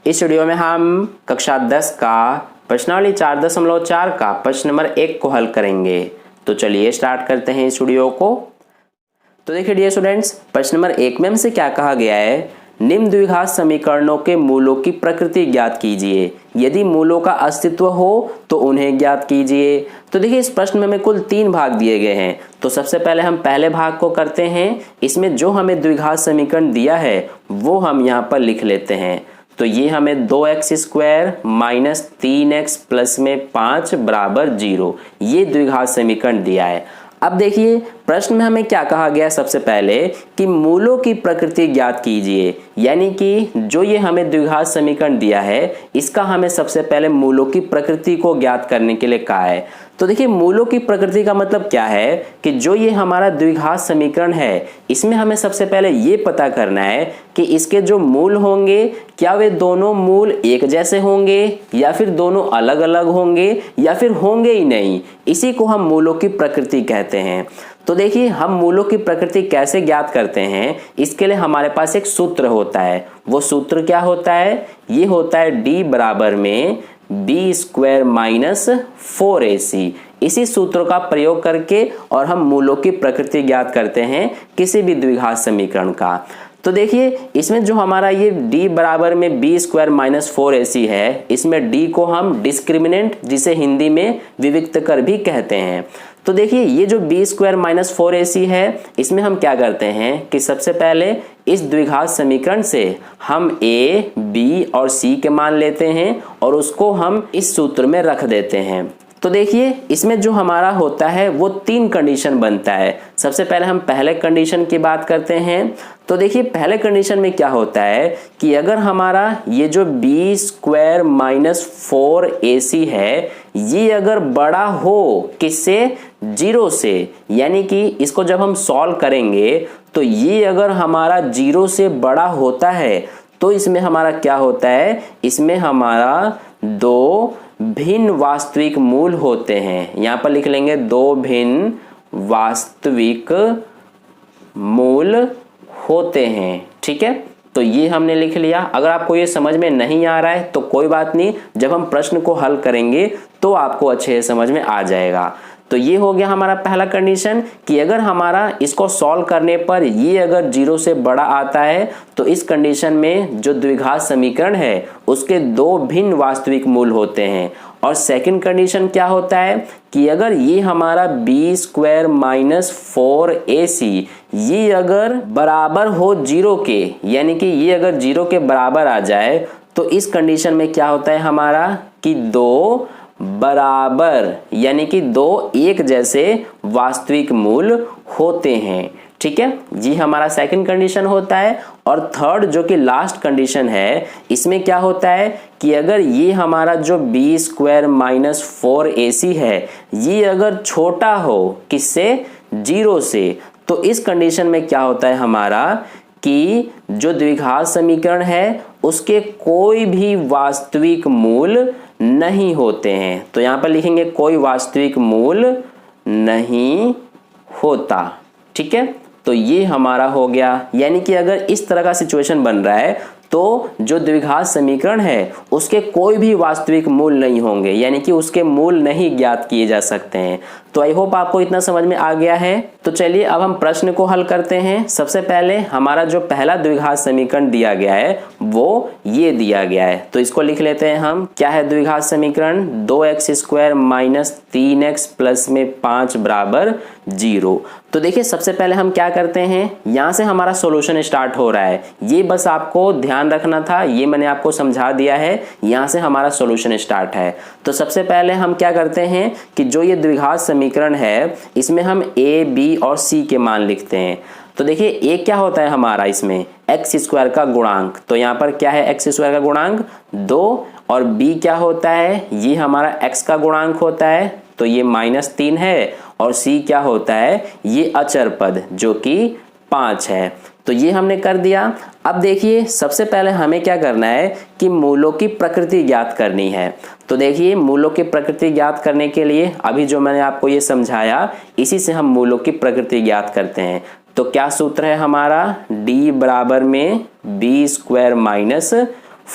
इस वीडियो में हम कक्षा 10 का प्रश्नावली 4.4 का प्रश्न नंबर 1 को हल करेंगे। तो चलिए स्टार्ट करते हैं इस वीडियो को। तो देखिए डियर स्टूडेंट्स, प्रश्न नंबर 1 में हमसे क्या कहा गया है, निम्न द्विघात समीकरणों के मूलों की प्रकृति ज्ञात कीजिए, यदि मूलों का अस्तित्व हो तो उन्हें ज्ञात कीजिए। तो देखिए इस प्रश्न में हमें कुल 3 भाग दिए गए हैं। तो सबसे पहले हम पहले भाग को करते हैं। इसमें जो हमें द्विघात समीकरण दिया है वो हम यहाँ पर लिख लेते हैं। तो ये हमें 2x² माइनस 3x प्लस में 5 बराबर 0 ये द्विघात समीकरण दिया है। अब देखिए प्रश्न में हमें क्या कहा गया है, सबसे पहले कि मूलों की प्रकृति ज्ञात कीजिए, यानी कि जो ये हमें द्विघात समीकरण दिया है इसका हमें सबसे पहले मूलों की प्रकृति को ज्ञात करने के लिए कहा है। तो देखिए मूलों की प्रकृति का मतलब क्या है कि जो ये हमारा द्विघात समीकरण है इसमें हमें सबसे पहले ये पता करना है कि इसके जो मूल होंगे क्या वे दोनों मूल एक जैसे होंगे या फिर दोनों अलग अलग होंगे या फिर होंगे ही नहीं। इसी को हम मूलों की प्रकृति कहते हैं। तो देखिए हम मूलों की प्रकृति कैसे ज्ञात करते हैं, इसके लिए हमारे पास एक सूत्र होता है। वो सूत्र क्या होता है, ये होता है d बराबर में b² माइनस 4ac। इसी सूत्र का प्रयोग करके और हम मूलों की प्रकृति ज्ञात करते हैं किसी भी द्विघात समीकरण का। तो देखिए इसमें जो हमारा ये d बराबर में b² माइनस 4ac है, इसमें d को हम डिस्क्रिमिनेंट जिसे हिंदी में विविक्त कर भी कहते हैं। तो देखिए ये जो b² माइनस 4ac है इसमें हम क्या करते हैं कि सबसे पहले इस द्विघात समीकरण से हम a, b और c के मान लेते हैं और उसको हम इस सूत्र में रख देते हैं। तो देखिए इसमें जो हमारा होता है वो 3 कंडीशन बनता है। सबसे पहले हम पहले कंडीशन की बात करते हैं। तो देखिए पहले कंडीशन में क्या होता है कि अगर हमारा ये जो b² माइनस 4ac है ये अगर बड़ा हो किससे, 0 से, यानी कि इसको जब हम सॉल्व करेंगे तो ये अगर हमारा 0 से बड़ा होता है तो इसमें हमारा क्या होता है, इसमें हमारा 2 भिन्न वास्तविक मूल होते हैं। यहाँ पर लिख लेंगे 2 भिन्न वास्तविक मूल होते हैं। ठीक है, तो ये हमने लिख लिया। अगर आपको ये समझ में नहीं आ रहा है तो कोई बात नहीं, जब हम प्रश्न को हल करेंगे तो आपको अच्छे से समझ में आ जाएगा। तो ये हो गया हमारा पहला कंडीशन कि अगर हमारा इसको सॉल्व करने पर ये अगर 0 से बड़ा आता है तो इस कंडीशन में जो द्विघात समीकरण है उसके 2 भिन्न वास्तविक मूल होते हैं। और सेकंड कंडीशन क्या होता है कि अगर ये हमारा b² माइनस 4ac ये अगर बराबर हो 0 के, यानी कि ये अगर 0 के बराबर आ जाए तो इस कंडीशन में क्या होता है हमारा कि 2 बराबर यानी कि 2 एक जैसे वास्तविक मूल होते हैं। ठीक है, ये हमारा सेकंड कंडीशन होता है। और थर्ड जो कि लास्ट कंडीशन है इसमें क्या होता है कि अगर ये हमारा जो b² माइनस 4ac है ये अगर छोटा हो किससे, 0 से, तो इस कंडीशन में क्या होता है हमारा कि जो द्विघात समीकरण है उसके कोई भी वास्तविक मूल नहीं होते हैं। तो यहाँ पर लिखेंगे कोई वास्तविक मूल नहीं होता। ठीक है, तो ये हमारा हो गया। यानी कि अगर इस तरह का सिचुएशन बन रहा है तो जो द्विघात समीकरण है उसके कोई भी वास्तविक मूल नहीं होंगे, यानी कि उसके मूल नहीं ज्ञात किए जा सकते हैं। तो आई होप आपको इतना समझ में आ गया है। तो चलिए अब हम प्रश्न को हल करते हैं। सबसे पहले हमारा जो पहला द्विघात समीकरण दिया गया है वो ये दिया गया है, तो इसको लिख लेते हैं हम। क्या है द्विघात समीकरण, 2x² माइनस 3x प्लस में 5 बराबर 0। तो देखिए सबसे पहले हम क्या करते हैं, यहाँ से हमारा सॉल्यूशन स्टार्ट हो रहा है। ये बस आपको ध्यान रखना था, ये मैंने आपको समझा दिया है। यहाँ से हमारा सॉल्यूशन स्टार्ट है। तो सबसे पहले हम क्या करते हैं कि जो ये द्विघात समीकरण है इसमें हम a, b और c के मान लिखते हैं। तो देखिए a क्या होता है हमारा, इसमें x² का गुणांक, तो यहाँ पर क्या है x² का गुणांक 2। और b क्या होता है, ये हमारा x का गुणांक होता है, तो ये -3 है। और c क्या होता है, ये अचर पद जो कि 5 है। तो ये हमने कर दिया। अब देखिए सबसे पहले हमें क्या करना है कि मूलों की प्रकृति ज्ञात करनी है। तो देखिए मूलों की प्रकृति ज्ञात करने के लिए अभी जो मैंने आपको ये समझाया इसी से हम मूलों की प्रकृति ज्ञात करते हैं। तो क्या सूत्र है हमारा, d बराबर में b² माइनस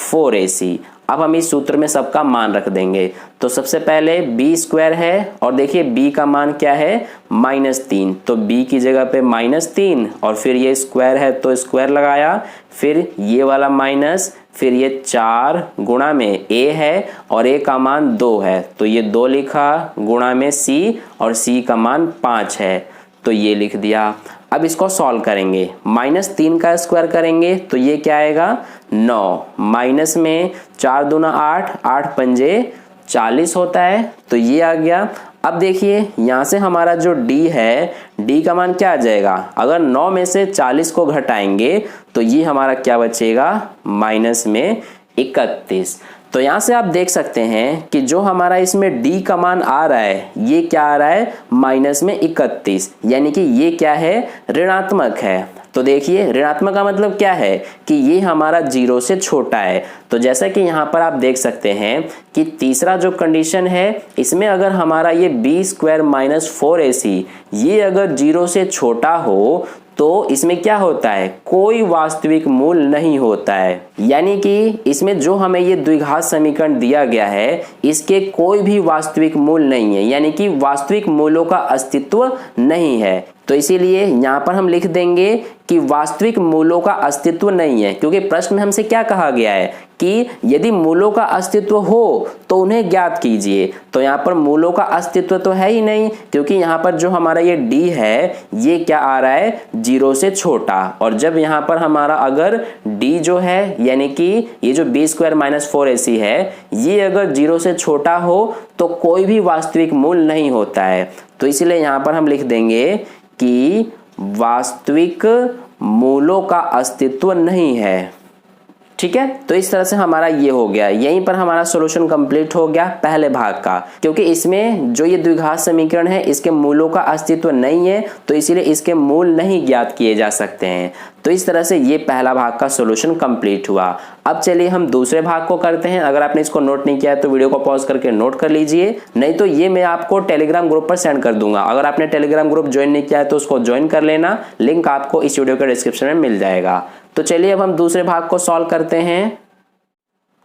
4ac। अब हम इस सूत्र में सबका मान रख देंगे। तो सबसे पहले b स्क्वायर है और देखिए b का मान क्या है -3, तो b की जगह पे -3 और फिर ये स्क्वायर है तो स्क्वायर लगाया, फिर ये वाला माइनस, फिर ये 4 गुणा में a है और a का मान 2 है तो ये 2 लिखा, गुणा में c और c का मान 5 है तो ये लिख दिया। अब इसको सॉल्व करेंगे, -3 का स्क्वायर करेंगे तो ये क्या आएगा 9, माइनस में 4 दूना 8, 8 पंजे 40 होता है तो ये आ गया। अब देखिए यहाँ से हमारा जो d है, d का मान क्या आ जाएगा, अगर 9 में से 40 को घटाएंगे तो ये हमारा क्या बचेगा माइनस में 31। तो यहाँ से आप देख सकते हैं कि जो हमारा इसमें d का मान आ रहा है ये क्या आ रहा है माइनस में 31, यानी कि ये क्या है ऋणात्मक है। तो देखिए ऋणात्मक का मतलब क्या है कि ये हमारा 0 से छोटा है। तो जैसा कि यहाँ पर आप देख सकते हैं कि तीसरा जो कंडीशन है इसमें अगर हमारा ये b स्क्वायर माइनस 4ac ये अगर 0 से छोटा हो तो इसमें क्या होता है, कोई वास्तविक मूल नहीं होता है। यानी कि इसमें जो हमें ये द्विघात समीकरण दिया गया है इसके कोई भी वास्तविक मूल नहीं है, यानी कि वास्तविक मूलों का अस्तित्व नहीं है। तो इसीलिए यहाँ पर हम लिख देंगे कि वास्तविक मूलों का अस्तित्व नहीं है, क्योंकि प्रश्न में हमसे क्या कहा गया है कि यदि मूलों का अस्तित्व हो तो उन्हें ज्ञात कीजिए। तो यहाँ पर मूलों का अस्तित्व तो है ही नहीं, क्योंकि यहाँ पर जो हमारा ये d है ये क्या आ रहा है 0 से छोटा, और जब यहाँ पर हमारा अगर d जो है यानी कि ये जो b स्क्वायर माइनस 4ac है ये अगर 0 से छोटा हो तो कोई भी वास्तविक मूल नहीं होता है। तो इसलिए यहाँ पर हम लिख देंगे कि वास्तविक मूलों का अस्तित्व नहीं है। ठीक है, तो इस तरह से हमारा ये हो गया, यहीं पर हमारा सॉल्यूशन कंप्लीट हो गया पहले भाग का, क्योंकि इसमें जो ये द्विघात समीकरण है इसके मूलों का अस्तित्व नहीं है तो इसीलिए इसके मूल नहीं ज्ञात किए जा सकते हैं। तो इस तरह से ये पहला भाग का सॉल्यूशन कंप्लीट हुआ। अब चलिए हम दूसरे भाग को करते हैं। अगर आपने इसको नोट नहीं किया है तो वीडियो को पॉज करके नोट कर लीजिए, नहीं तो ये मैं आपको टेलीग्राम ग्रुप पर सेंड कर दूंगा। अगर आपने टेलीग्राम ग्रुप ज्वाइन नहीं किया है तो उसको ज्वाइन कर लेना, लिंक आपको इस वीडियो के डिस्क्रिप्शन में मिल जाएगा। तो चलिए अब हम दूसरे भाग को सॉल्व करते हैं।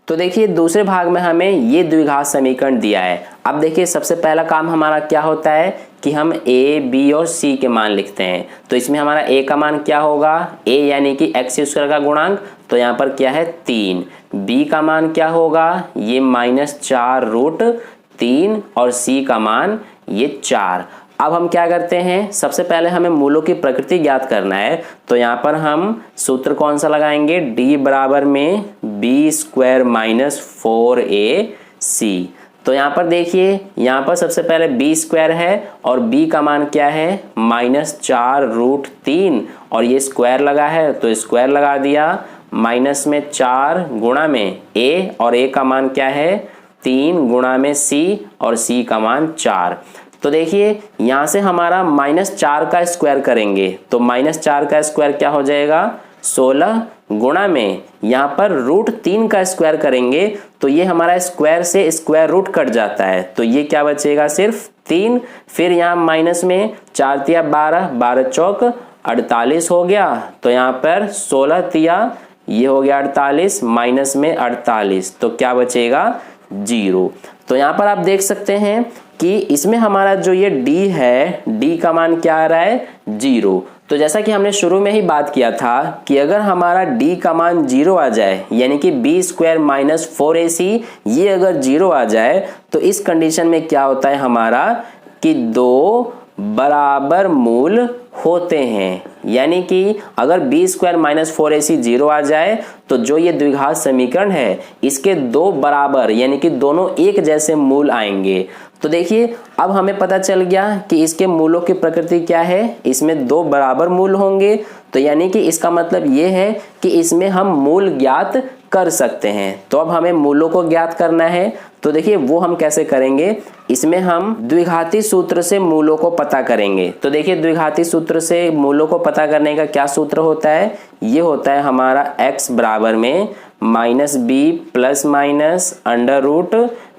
तो देखिए दूसरे भाग में हमें ये द्विघात समीकरण दिया है। अब देखिए सबसे पहला काम हमारा क्या होता है कि हम a, b और c के मान लिखते हैं। तो इसमें हमारा a का मान क्या होगा, a यानी कि x स्क्वायर का गुणांक, तो यहाँ पर क्या है 3। b का मान क्या होगा, ये -4√3 और c का मान ये 4। अब हम क्या करते हैं, सबसे पहले हमें मूलों की प्रकृति ज्ञात करना है। तो यहाँ पर हम सूत्र कौन सा लगाएंगे, d बराबर में b स्क्वायर माइनस 4ac। तो यहाँ पर देखिए यहाँ पर सबसे पहले b स्क्वायर है और b का मान क्या है -4√3 और ये स्क्वायर लगा है तो स्क्वायर लगा दिया, माइनस में 4 गुणा में a और a का मान क्या है 3 गुणा में c और c का मान 4। तो देखिए यहाँ से हमारा -4 का स्क्वायर करेंगे तो -4 का स्क्वायर क्या हो जाएगा 16 गुणा में यहाँ पर √3 का स्क्वायर करेंगे तो ये हमारा स्क्वायर से स्क्वायर रूट कट जाता है तो ये क्या बचेगा सिर्फ 3। फिर यहाँ माइनस में 4 तिया 12, 12 चौक 48 हो गया, तो यहाँ पर 16 तिया ये हो गया 48, माइनस में 48 तो क्या बचेगा 0। तो यहाँ पर आप देख सकते हैं कि इसमें हमारा जो ये d है, d का मान क्या आ रहा है 0। तो जैसा कि हमने शुरू में ही बात किया था कि अगर हमारा d का मान 0 आ जाए यानी कि b स्क्वायर माइनस 4ac ये अगर 0 आ जाए तो इस कंडीशन में क्या होता है हमारा कि 2 बराबर मूल होते हैं। यानी कि अगर b स्क्वायर माइनस 4ac 0 आ जाए तो जो ये द्विघात समीकरण है इसके 2 बराबर यानी कि दोनों एक जैसे मूल आएंगे। तो देखिए अब हमें पता चल गया कि इसके मूलों की प्रकृति क्या है, इसमें 2 बराबर मूल होंगे। तो यानी कि इसका मतलब ये है कि इसमें हम मूल ज्ञात कर सकते हैं। तो अब हमें मूलों को ज्ञात करना है। तो देखिए वो हम कैसे करेंगे, इसमें हम द्विघाती सूत्र से मूलों को पता करेंगे। तो देखिए द्विघाती सूत्र से मूलों को पता करने का क्या सूत्र होता है, ये होता है हमारा x बराबर में -b plus minus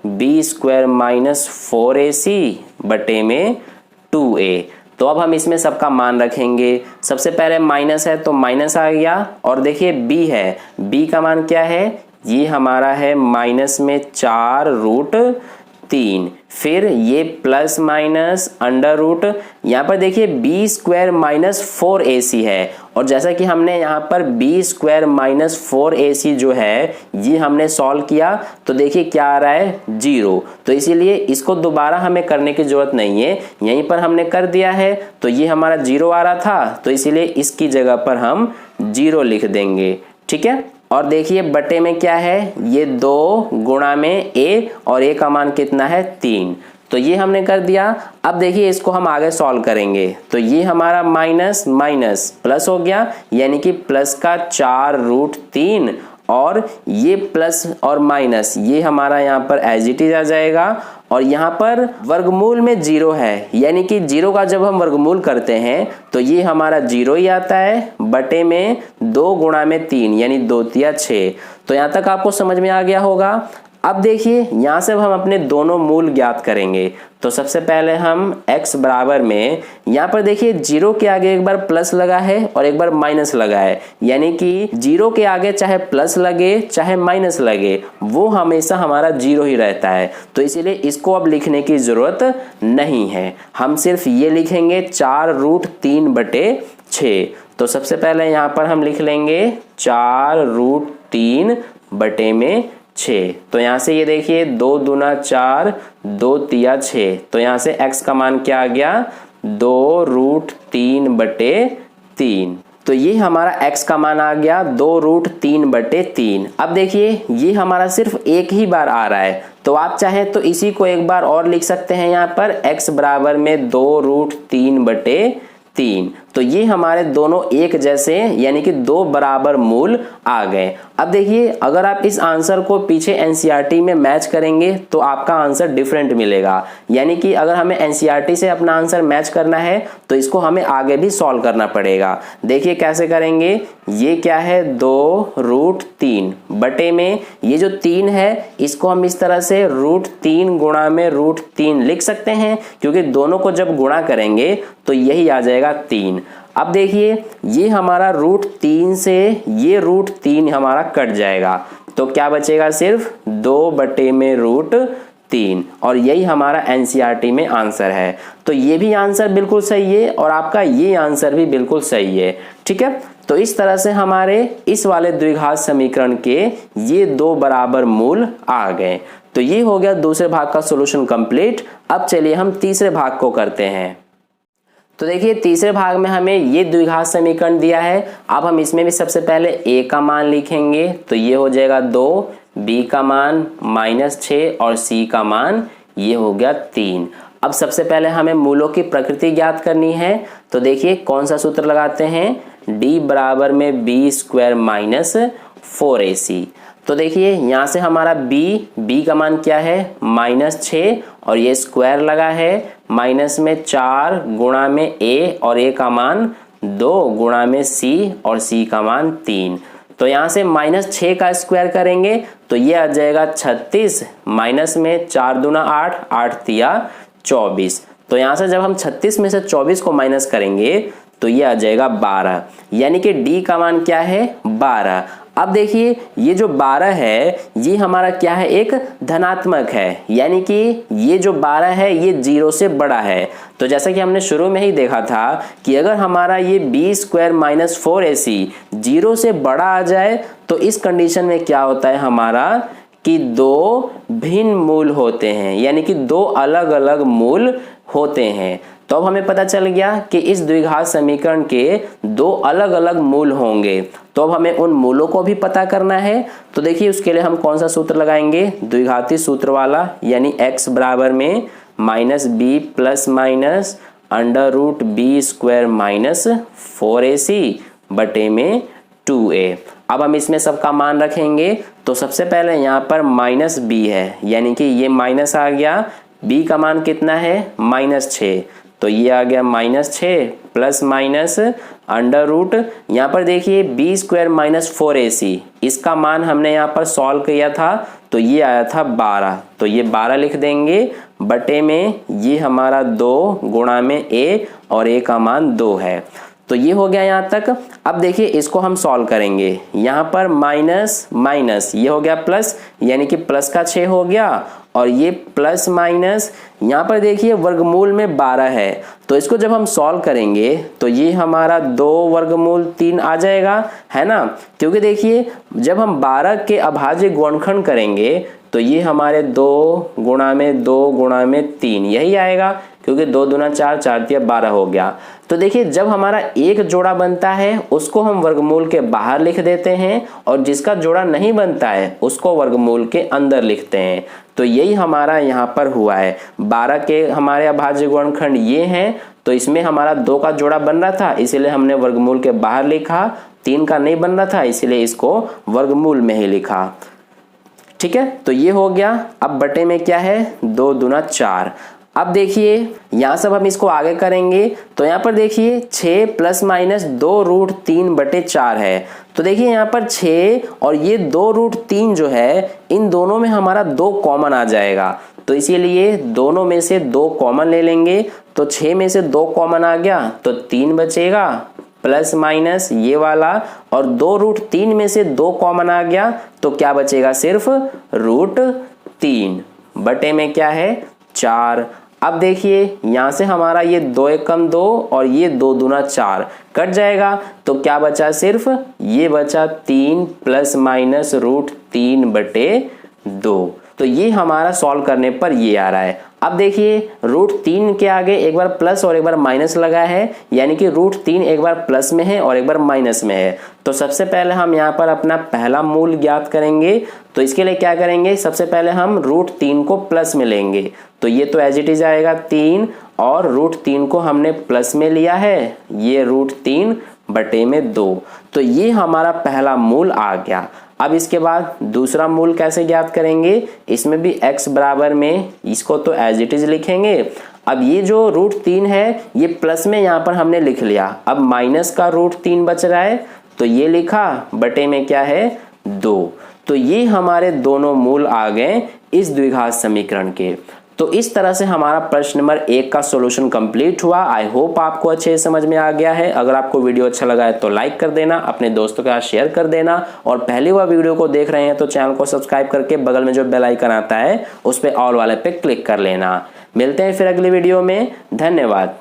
√b square minus 4ac बटे में 2a। तो अब हम इसमें सबका मान रखेंगे। सबसे पहले माइनस है तो माइनस आ गया, और देखिए b है, b का मान क्या है ये हमारा है माइनस में 4√3, फिर ये प्लस माइनस अंडर रूट, यहाँ पर देखिए बी स्क्वायर माइनस 4ac है, और जैसा कि हमने यहाँ पर बी स्क्वायर माइनस 4ac जो है ये हमने सॉल्व किया तो देखिए क्या आ रहा है 0, तो इसीलिए इसको दोबारा हमें करने की जरूरत नहीं है, यहीं पर हमने कर दिया है तो ये हमारा 0 आ रहा था, तो इसीलिए इसकी जगह पर हम 0 लिख देंगे। ठीक है, और देखिए बटे में क्या है, ये 2 गुणा में a, और a का मान कितना है 3, तो ये हमने कर दिया। अब देखिए इसको हम आगे सॉल्व करेंगे तो ये हमारा माइनस माइनस प्लस हो गया, यानी कि प्लस का 4√3, और ये प्लस और माइनस ये हमारा यहाँ पर एज इट इज आ जाएगा, और यहाँ पर वर्गमूल में 0 है, यानी कि 0 का जब हम वर्गमूल करते हैं तो ये हमारा 0 ही आता है, बटे में 2 गुणा में 3 यानी 2 तिया 6। तो यहाँ तक आपको समझ में आ गया होगा। अब देखिए यहाँ से हम अपने दोनों मूल ज्ञात करेंगे, तो सबसे पहले हम x बराबर में, यहाँ पर देखिए 0 के आगे एक बार प्लस लगा है और एक बार माइनस लगा है, यानी कि 0 के आगे चाहे प्लस लगे चाहे माइनस लगे वो हमेशा हमारा 0 ही रहता है, तो इसीलिए इसको अब लिखने की जरूरत नहीं है, हम सिर्फ ये लिखेंगे 4√3/6। तो सबसे पहले यहाँ पर हम लिख लेंगे 4√3/6। तो यहाँ से ये देखिए 2 दूना 4, 2 तिया 6, तो यहाँ से x का मान क्या आ गया 2√3/3। तो ये हमारा x का मान आ गया 2√3/3। अब देखिए ये हमारा सिर्फ एक ही बार आ रहा है, तो आप चाहें तो इसी को एक बार और लिख सकते हैं यहाँ पर x बराबर में 2√3/3। तो ये हमारे दोनों एक जैसे यानी कि 2 बराबर मूल आ गए। अब देखिए अगर आप इस आंसर को पीछे एनसीईआरटी में मैच करेंगे तो आपका आंसर डिफरेंट मिलेगा, यानी कि अगर हमें एनसीईआरटी से अपना आंसर मैच करना है तो इसको हमें आगे भी सॉल्व करना पड़ेगा। देखिए कैसे करेंगे, ये क्या है 2√3 बटे में ये जो 3 है इसको हम इस तरह से √3 गुणा में √3 लिख सकते हैं, क्योंकि दोनों को जब गुणा करेंगे तो यही आ जाएगा 3। अब देखिए ये हमारा √3 से ये √3 हमारा कट जाएगा, तो क्या बचेगा सिर्फ 2 बटे में √3, और यही हमारा एनसीईआरटी में आंसर है। तो ये भी आंसर बिल्कुल सही है और आपका ये आंसर भी बिल्कुल सही है। ठीक है, तो इस तरह से हमारे इस वाले द्विघात समीकरण के ये 2 बराबर मूल आ गए। तो ये हो गया दूसरे भाग का सॉल्यूशन कंप्लीट। अब चलिए हम तीसरे भाग को करते हैं। तो देखिए तीसरे भाग में हमें ये द्विघात समीकरण दिया है। अब हम इसमें भी सबसे पहले a का मान लिखेंगे, तो ये हो जाएगा 2, b का मान -6 और c का मान ये हो गया 3। अब सबसे पहले हमें मूलों की प्रकृति ज्ञात करनी है, तो देखिए कौन सा सूत्र लगाते हैं, d बराबर में b² - 4ac। तो देखिए यहाँ से हमारा b का मान क्या है -6 और ये स्क्वायर लगा है, माइनस में 4 गुणा में a और a का मान 2 गुणा में c और c का मान 3। तो यहाँ से -6 का स्क्वायर करेंगे तो ये आ जाएगा 36, माइनस में 4 दूना 8, 8 तिया 24। तो यहाँ से जब हम 36 में से 24 को माइनस करेंगे तो ये आ जाएगा 12, यानी कि d का मान क्या है 12। अब देखिए ये जो 12 है ये हमारा क्या है, एक धनात्मक है, यानी कि ये जो 12 है ये 0 से बड़ा है। तो जैसा कि हमने शुरू में ही देखा था कि अगर हमारा ये b² - 4ac 0 से बड़ा आ जाए तो इस कंडीशन में क्या होता है हमारा कि 2 भिन्न मूल होते हैं, यानी कि 2 अलग अलग मूल होते हैं। तो अब हमें पता चल गया कि इस द्विघात समीकरण के 2 अलग अलग मूल होंगे। तो अब हमें उन मूलों को भी पता करना है, तो देखिए उसके लिए हम कौन सा सूत्र लगाएंगे, द्विघाती सूत्र वाला, यानी x बराबर में -b ± √b² - 4ac बटे में 2a। अब हम इसमें सबका मान रखेंगे, तो सबसे पहले यहाँ पर -b है, यानी कि ये माइनस आ गया, b का मान कितना है -6, तो ये आ गया -6 प्लस माइनस अंडर रूट, यहाँ पर देखिए b² - 4ac, इसका मान हमने यहाँ पर सॉल्व किया था तो ये आया था 12, तो ये 12 लिख देंगे, बटे में ये हमारा 2 गुणा में a और a का मान 2 है। तो ये हो गया यहाँ तक। अब देखिए इसको हम सॉल्व करेंगे। यहाँ पर माइनस माइनस ये हो गया प्लस, यानी कि प्लस का 6 हो गया, और ये प्लस माइनस यहाँ पर देखिए वर्गमूल में 12 है, तो इसको जब हम सॉल्व करेंगे तो ये हमारा 2 वर्गमूल 3 आ जाएगा, है ना। क्योंकि देखिए जब हम 12 के अभाज्य गुणनखंड करेंगे तो ये हमारे 2 गुणा में 2 गुणा में 3 यही आएगा, क्योंकि 2 दूना 4, 4 तिया 12 हो गया। तो देखिए जब हमारा एक जोड़ा बनता है उसको हम वर्गमूल के बाहर लिख देते हैं, और जिसका जोड़ा नहीं बनता है उसको वर्गमूल के अंदर लिखते हैं। तो यही हमारा यहाँ पर हुआ है। 12 के हमारे अभाज्य गुणनखंड ये हैं, तो इसमें हमारा 2 का जोड़ा बन रहा था इसीलिए हमने वर्गमूल के बाहर लिखा, 3 का नहीं बन रहा था इसीलिए इसको वर्गमूल में ही लिखा। ठीक है, तो ये हो गया। अब बटे में क्या है, 2 दूना 4। अब देखिए यहाँ सब हम इसको आगे करेंगे, तो यहाँ पर देखिए 6 प्लस माइनस 2√3/4 है। तो देखिए यहाँ पर 6 और ये 2√3 जो है इन दोनों में हमारा 2 कॉमन आ जाएगा, तो इसीलिए दोनों में से 2 कॉमन ले लेंगे। तो 6 में से 2 कॉमन आ गया तो 3 बचेगा, प्लस माइनस ये वाला, और 2√3 में से 2 कॉमन आ गया तो क्या बचेगा, सिर्फ √3 बटे में क्या है 4। अब देखिए यहाँ से हमारा ये 2 एकम 2 और ये 2 दूना 4 कट जाएगा, तो क्या बचा, सिर्फ ये बचा 3 प्लस माइनस √3/2। तो ये हमारा सॉल्व करने पर ये आ रहा है। अब देखिए √3 के आगे एक बार प्लस और एक बार माइनस लगा है, यानी कि √3 एक बार प्लस में है और एक बार माइनस में है। तो सबसे पहले हम यहाँ पर अपना पहला मूल ज्ञात करेंगे। तो इसके लिए क्या करेंगे, सबसे पहले हम √3 को प्लस में लेंगे, तो ये तो एज इट इज आएगा 3, और √3 को हमने प्लस में लिया है, ये √3/2। तो ये हमारा पहला मूल आ गया। अब इसके बाद दूसरा मूल कैसे ज्ञात करेंगे, इसमें भी x बराबर में, इसको तो एज इट इज लिखेंगे। अब ये जो √3 है ये प्लस में यहाँ पर हमने लिख लिया, अब माइनस का √3 बच रहा है तो ये लिखा, बटे में क्या है 2। तो ये हमारे दोनों मूल आ गए इस द्विघात समीकरण के। तो इस तरह से हमारा प्रश्न नंबर 1 का सॉल्यूशन कंप्लीट हुआ। आई होप आपको अच्छे से समझ में आ गया है। अगर आपको वीडियो अच्छा लगा है तो लाइक कर देना, अपने दोस्तों के साथ शेयर कर देना, और पहली बार वीडियो को देख रहे हैं तो चैनल को सब्सक्राइब करके बगल में जो बेल आइकन आता है उस पर ऑल वाले पे क्लिक कर लेना। मिलते हैं फिर अगली वीडियो में, धन्यवाद।